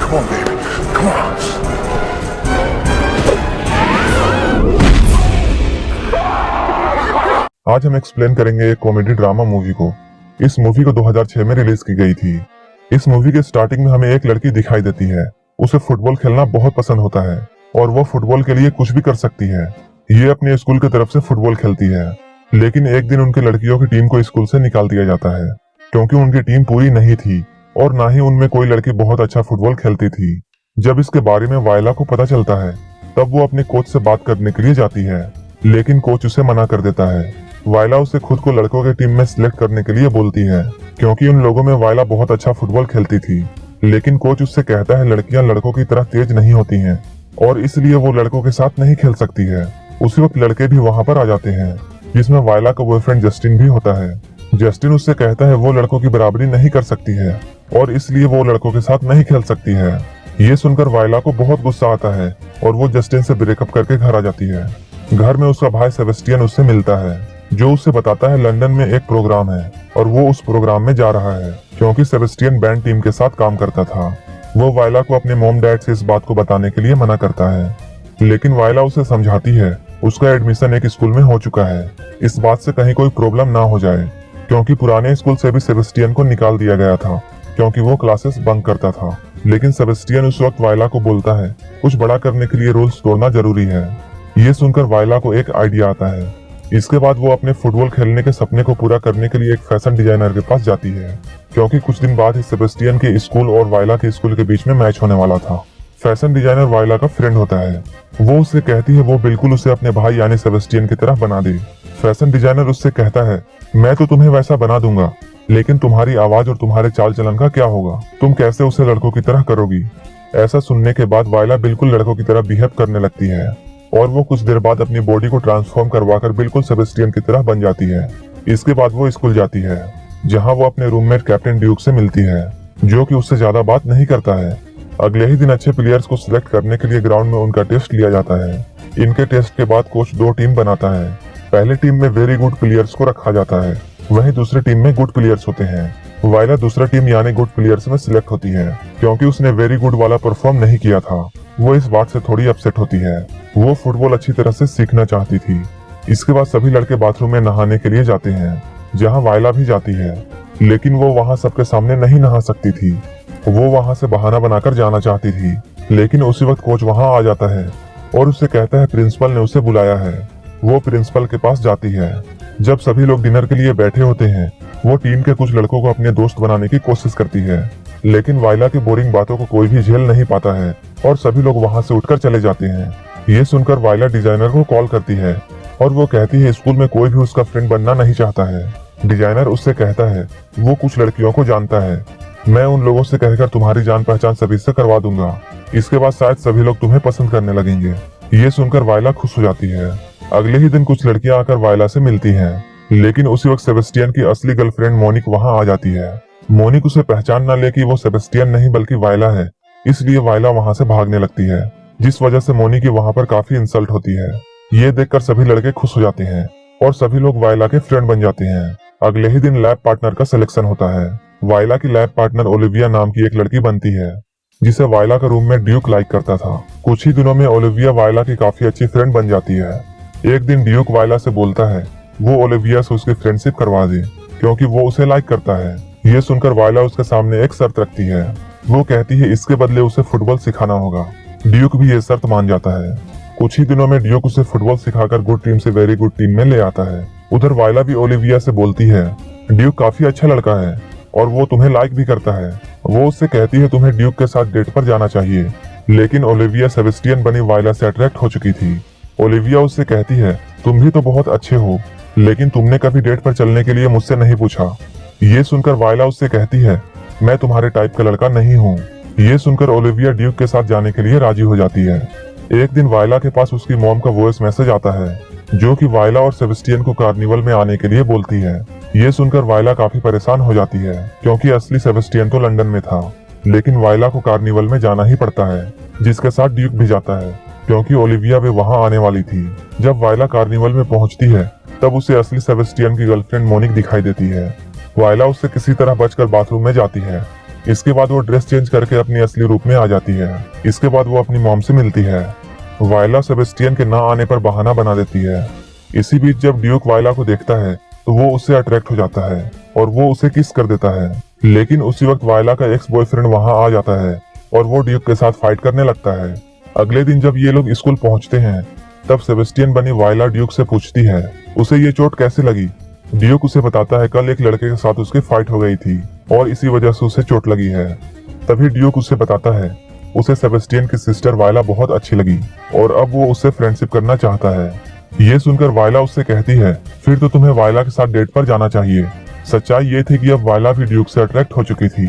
Come on, baby. Come on. आज हम explain करेंगे एक कॉमेडी ड्रामा मूवी को। इस मूवी को 2006 में रिलीज की गई थी। इस मूवी के स्टार्टिंग में हमें एक लड़की दिखाई देती है। उसे फुटबॉल खेलना बहुत पसंद होता है और वो फुटबॉल के लिए कुछ भी कर सकती है। ये अपने स्कूल की तरफ से फुटबॉल खेलती है, लेकिन एक दिन उनके लड़कियों की टीम को स्कूल से निकाल दिया जाता है क्योंकि उनकी टीम पूरी नहीं थी और ना ही उनमें कोई लड़की बहुत अच्छा फुटबॉल खेलती थी। जब इसके बारे में वायला को पता चलता है तब वो अपने कोच से बात करने के लिए जाती है, लेकिन कोच उसे मना कर देता है। वायला उसे खुद को लड़कों की टीम में सिलेक्ट करने के लिए बोलती है क्योंकि उन लोगों में वायला बहुत अच्छा फुटबॉल खेलती थी, लेकिन कोच उससे कहता है लड़कियां लड़कों की तरह तेज नहीं होती हैं और इसलिए वो लड़कों के साथ नहीं खेल सकती है। उसी वक्त लड़के भी वहाँ पर आ जाते हैं, जिसमें वायला का बॉयफ्रेंड जस्टिन भी होता है। जस्टिन उससे कहता है वो लड़कों की बराबरी नहीं कर सकती है और इसलिए वो लड़कों के साथ नहीं खेल सकती है। ये सुनकर वायला को बहुत गुस्सा आता है और वो जस्टिन से ब्रेकअप करके घर आ जाती है। घर में उसका भाई सेबेस्टियन उससे मिलता है, जो उसे बताता है लंदन में एक प्रोग्राम है और वो उस प्रोग्राम में जा रहा है क्योंकि सेबेस्टियन बैंड टीम के साथ काम करता था। वो वायला को अपने मॉम डैड से इस बात को बताने के लिए मना करता है, लेकिन वायला उसे समझाती है उसका एडमिशन एक स्कूल में हो चुका है, इस बात से कहीं कोई प्रॉब्लम ना हो जाए क्योंकि पुराने स्कूल से भी सेबेस्टियन को निकाल दिया गया था क्योंकि वो क्लासेस बंक करता था। लेकिन सेबेस्टियन उस वक्त वायला को बोलता है कुछ बड़ा करने के लिए रूल्स तोड़ना जरूरी है। ये सुनकर वायला को एक आइडिया आता है। इसके बाद वो अपने फुटबॉल खेलने के सपने को पूरा करने के लिए एक फैशन डिजाइनर के पास जाती है क्योंकि कुछ दिन बाद ही सेबेस्टियन के स्कूल और वायला के स्कूल के बीच में मैच होने वाला था। फैशन डिजाइनर वायला का फ्रेंड होता है। वो उससे कहती है वो बिल्कुल उसे अपने भाई यानी सेबेस्टियन की तरह बना दे। फैशन डिजाइनर उससे कहता है मैं तो तुम्हें वैसा बना दूंगा, लेकिन तुम्हारी आवाज और तुम्हारे चाल चलन का क्या होगा, तुम कैसे उसे लड़कों की तरह करोगी। ऐसा सुनने के बाद वायला बिल्कुल लड़कों की तरह बिहेव करने लगती है और वो कुछ देर बाद अपनी बॉडी को ट्रांसफॉर्म करवाकर बिल्कुल सेबेस्टियन की तरह बन जाती है। इसके बाद वो स्कूल जाती है जहाँ वो अपने रूममेट कैप्टन ड्यूक से मिलती है, जो कि उससे ज्यादा बात नहीं करता है। अगले ही दिन अच्छे प्लेयर्स को सिलेक्ट करने के लिए ग्राउंड में उनका टेस्ट लिया जाता है। इनके टेस्ट के बाद कोच 2 टीम बनाता है। पहले टीम में वेरी गुड प्लेयर्स को रखा जाता है, वहीं दूसरी टीम में गुड प्लेयर्स होते हैं। वायला दूसरा टीम यानी गुड प्लेयर्स में सिलेक्ट होती है क्योंकि उसने वेरी गुड वाला परफॉर्म नहीं किया था। वो इस बात से थोड़ी अपसेट होती है। वो फुटबॉल अच्छी तरह से सीखना चाहती थी। इसके बाद सभी लड़के बाथरूम में नहाने के लिए जाते हैं, जहाँ वायला भी जाती है, लेकिन वो वहाँ सबके सामने नहीं नहा सकती थी। वो वहाँ से बहाना बनाकर जाना चाहती थी, लेकिन उसी वक्त कोच वहाँ आ जाता है और उससे कहता है प्रिंसिपल ने उसे बुलाया है। वो प्रिंसिपल के पास जाती है। जब सभी लोग डिनर के लिए बैठे होते हैं, वो टीम के कुछ लड़कों को अपने दोस्त बनाने की कोशिश करती है, लेकिन वायला की बोरिंग बातों को कोई भी झेल नहीं पाता है और सभी लोग वहाँ से उठकर चले जाते हैं। ये सुनकर वायला डिजाइनर को कॉल करती है और वो कहती है स्कूल में कोई भी उसका फ्रेंड बनना नहीं चाहता है। डिजाइनर उससे कहता है वो कुछ लड़कियों को जानता है, मैं उन लोगों से कहकर तुम्हारी जान पहचान सभी से करवा दूंगा। इसके बाद शायद सभी लोग तुम्हें पसंद करने लगेंगे। ये सुनकर वायला खुश हो जाती है। अगले ही दिन कुछ लड़कियां आकर वायला से मिलती हैं, लेकिन उसी वक्त सेबेस्टियन की असली गर्लफ्रेंड मोनिक वहां आ जाती है। मोनिक उसे पहचान न ले कि वो सेबेस्टियन नहीं बल्कि वायला है, इसलिए वायला वहां से भागने लगती है, जिस वजह से मोनिक की वहां पर काफी इंसल्ट होती है। ये देखकर सभी लड़के खुश हो जाते हैं और सभी लोग वायला के फ्रेंड बन जाते हैं। अगले ही दिन लैब पार्टनर का सिलेक्शन होता है। वायला की लैब पार्टनर ओलिविया नाम की एक लड़की बनती है, जिसे वायला का रूममेट ड्यूक लाइक करता था। कुछ ही दिनों में ओलिविया वायला की काफी अच्छी फ्रेंड बन जाती है। एक दिन ड्यूक वायला से बोलता है वो ओलिविया से उसकी फ्रेंडशिप करवा दे क्योंकि वो उसे लाइक करता है। ये सुनकर वायला उसके सामने एक शर्त रखती है। वो कहती है इसके बदले उसे फुटबॉल सिखाना होगा। ड्यूक भी ये शर्त मान जाता है। कुछ ही दिनों में ड्यूक उसे फुटबॉल सिखाकर गुड टीम से वेरी गुड टीम में ले आता है। उधर वायला भी ओलिविया से बोलती है ड्यूक काफी अच्छा लड़का है और वो तुम्हें लाइक भी करता है। वो उससे कहती है तुम्हें ड्यूक के साथ डेट पर जाना चाहिए, लेकिन ओलिविया सेबेस्टियन बनी वायला से अट्रैक्ट हो चुकी थी। ओलिविया उससे कहती है तुम भी तो बहुत अच्छे हो, लेकिन तुमने कभी डेट पर चलने के लिए मुझसे नहीं पूछा। ये सुनकर वायला उससे कहती है मैं तुम्हारे टाइप का लड़का नहीं हूँ। ये सुनकर ओलिविया ड्यूक के साथ जाने के लिए राजी हो जाती है। एक दिन वायला के पास उसकी मॉम का वॉइस मैसेज आता है, जो कि वायला और सेबेस्टियन को कार्निवल में आने के लिए बोलती है। ये सुनकर वायला काफी परेशान हो जाती है क्योंकि असली सेबेस्टियन तो लंदन में था, लेकिन वायला को कार्निवल में जाना ही पड़ता है, जिसके साथ ड्यूक भी जाता है क्योंकि ओलिविया भी वहां आने वाली थी। जब वायला कार्निवल में पहुंचती है तब उसे असली सेबेस्टियन की गर्लफ्रेंड मोनिक दिखाई देती है। वायला उससे किसी तरह बचकर बाथरूम में जाती है इसके बाद वो ड्रेस चेंज करके अपनी असली रूप में आ जाती है। इसके बाद वो अपनी मॉम से मिलती है। वायला सेबेस्टियन के ना आने पर बहाना बना देती है। इसी बीच जब ड्यूक वायला को देखता है तो वो उससे अट्रैक्ट हो जाता है और वो उसे किस कर देता है। लेकिन उसी वक्त वायला का एक्स बॉयफ्रेंड वहां आ जाता है और वो ड्यूक के साथ फाइट करने लगता है। अगले दिन जब ये लोग स्कूल पहुंचते हैं तब सेबेस्टियन बनी वायला ड्यूक से पूछती है उसे ये चोट कैसे लगी। ड्यूक उसे बताता है कल एक लड़के के साथ उसकी फाइट हो गई थी और इसी वजह से उसे चोट लगी है। तभी ड्यूक उसे बताता है उसे सेबेस्टियन की सिस्टर वायला बहुत अच्छी लगी और अब वो उससे फ्रेंडशिप करना चाहता है। ये सुनकर वायला उससे कहती है फिर तो तुम्हें वायला के साथ डेट पर जाना चाहिए। सच्चाई ये थी कि अब वायला भी ड्यूक से अट्रैक्ट हो चुकी थी।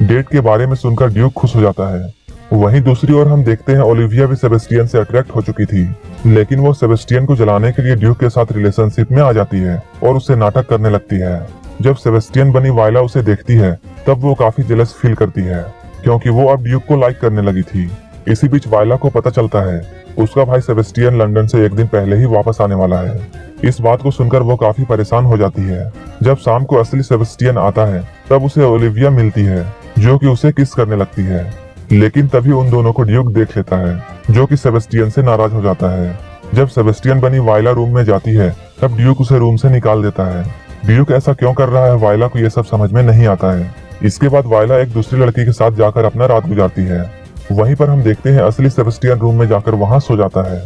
डेट के बारे में सुनकर ड्यूक खुश हो जाता है। वहीं दूसरी ओर हम देखते हैं ओलिविया भी सेबेस्टियन से अट्रैक्ट हो चुकी थी, लेकिन वो सेबेस्टियन को जलाने के लिए ड्यूक के साथ रिलेशनशिप में आ जाती है और उससे नाटक करने लगती है। जब सेबेस्टियन बनी वायला उसे देखती है तब वो काफी जेलस फील करती है क्योंकि वो अब ड्यूक को लाइक करने लगी थी। इसी बीच वायला को पता चलता है उसका भाई सेबेस्टियन लंदन से एक दिन पहले ही वापस आने वाला है। इस बात को सुनकर वो काफी परेशान हो जाती है। जब शाम को असली सेबेस्टियन आता है तब उसे ओलिविया मिलती है जो कि उसे किस करने लगती है, लेकिन तभी उन दोनों को ड्यूक देख लेता है जो कि सेबेस्टियन से नाराज हो जाता है। जब सेबेस्टियन बनी वायला रूम में जाती है तब ड्यूक उसे रूम से निकाल देता है। ड्यूक ऐसा क्यों कर रहा है वायला को ये सब समझ में नहीं आता है। इसके बाद वायला एक दूसरी लड़की के साथ जाकर अपना रात गुजारती है। वहीं पर हम देखते हैं असली सेबेस्टियन रूम में जाकर वहां सो जाता है।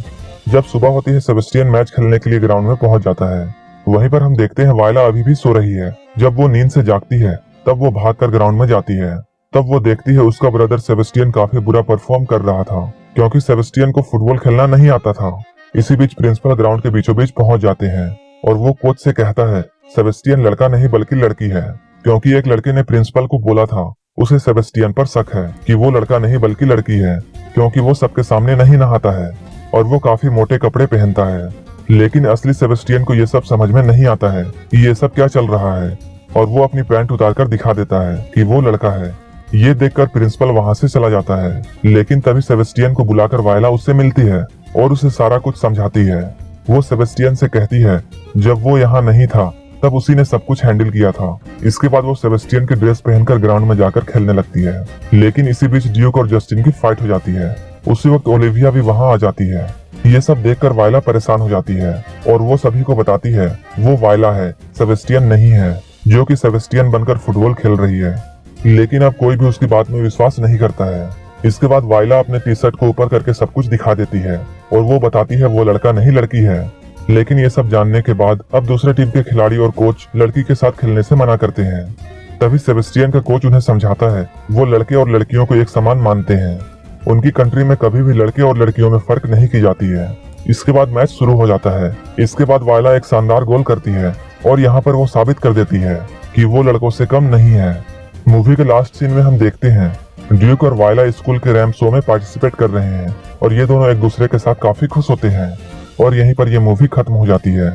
जब सुबह होती है सेबेस्टियन मैच खेलने के लिए ग्राउंड में पहुंच जाता है। वहीं पर हम देखते हैं वायला अभी भी सो रही है। जब वो नींद से जागती है तब वो भागकर ग्राउंड में जाती है। तब वो देखती है उसका ब्रदर सेबेस्टियन काफी बुरा परफॉर्म कर रहा था क्योंकि सेबेस्टियन को फुटबॉल खेलना नहीं आता था। इसी बीच प्रिंसिपल ग्राउंड के बीचों बीच पहुंच जाते हैं और वो कोच से कहता है सेबेस्टियन लड़का नहीं बल्कि लड़की है, क्योंकि एक लड़के ने प्रिंसिपल को बोला था उसे सेबेस्टियन पर शक है कि वो लड़का नहीं बल्कि लड़की है क्योंकि वो सबके सामने नहीं नहाता है और वो काफी मोटे कपड़े पहनता है। लेकिन असली सेबेस्टियन को ये सब समझ में नहीं आता है कि ये सब क्या चल रहा है और वो अपनी पैंट उतारकर दिखा देता है कि वो लड़का है। ये देखकर प्रिंसिपल वहां से चला जाता है, लेकिन तभी सेबेस्टियन को बुलाकर वायला उससे मिलती है और उसे सारा कुछ समझाती है। वो सेबेस्टियन से कहती है जब वो यहाँ नहीं था तब उसी ने सब कुछ हैंडल किया था। इसके बाद वो सेबेस्टियन की ड्रेस पहनकर ग्राउंड में जाकर खेलने लगती है। लेकिन इसी बीच ड्यूक और जस्टिन की फाइट हो जाती है। उसी वक्त ओलिविया भी वहाँ आ जाती है। ये सब देखकर वायला परेशान हो जाती है और वो सभी को बताती है वो वायला है, सेबेस्टियन नहीं है, जो कि सेबेस्टियन बनकर फुटबॉल खेल रही है। लेकिन अब कोई भी उसकी बात में विश्वास नहीं करता है। इसके बाद वायला अपने टी शर्ट को ऊपर करके सब कुछ दिखा देती है और वो बताती है वो लड़का नहीं लड़की है। लेकिन ये सब जानने के बाद अब दूसरे टीम के खिलाड़ी और कोच लड़की के साथ खेलने से मना करते हैं। तभी सेबेस्टियन का कोच उन्हें समझाता है वो लड़के और लड़कियों को एक समान मानते हैं। उनकी कंट्री में कभी भी लड़के और लड़कियों में फर्क नहीं की जाती है। इसके बाद मैच शुरू हो जाता है। इसके बाद वायला एक शानदार गोल करती है और यहाँ पर वो साबित कर देती है कि वो लड़कों से कम नहीं है। मूवी के लास्ट सीन में हम देखते हैं ड्यूक और वायला स्कूल के रैम्प शो में पार्टिसिपेट कर रहे हैं और ये दोनों एक दूसरे के साथ काफी खुश होते हैं और यहीं पर ये मूवी खत्म हो जाती है।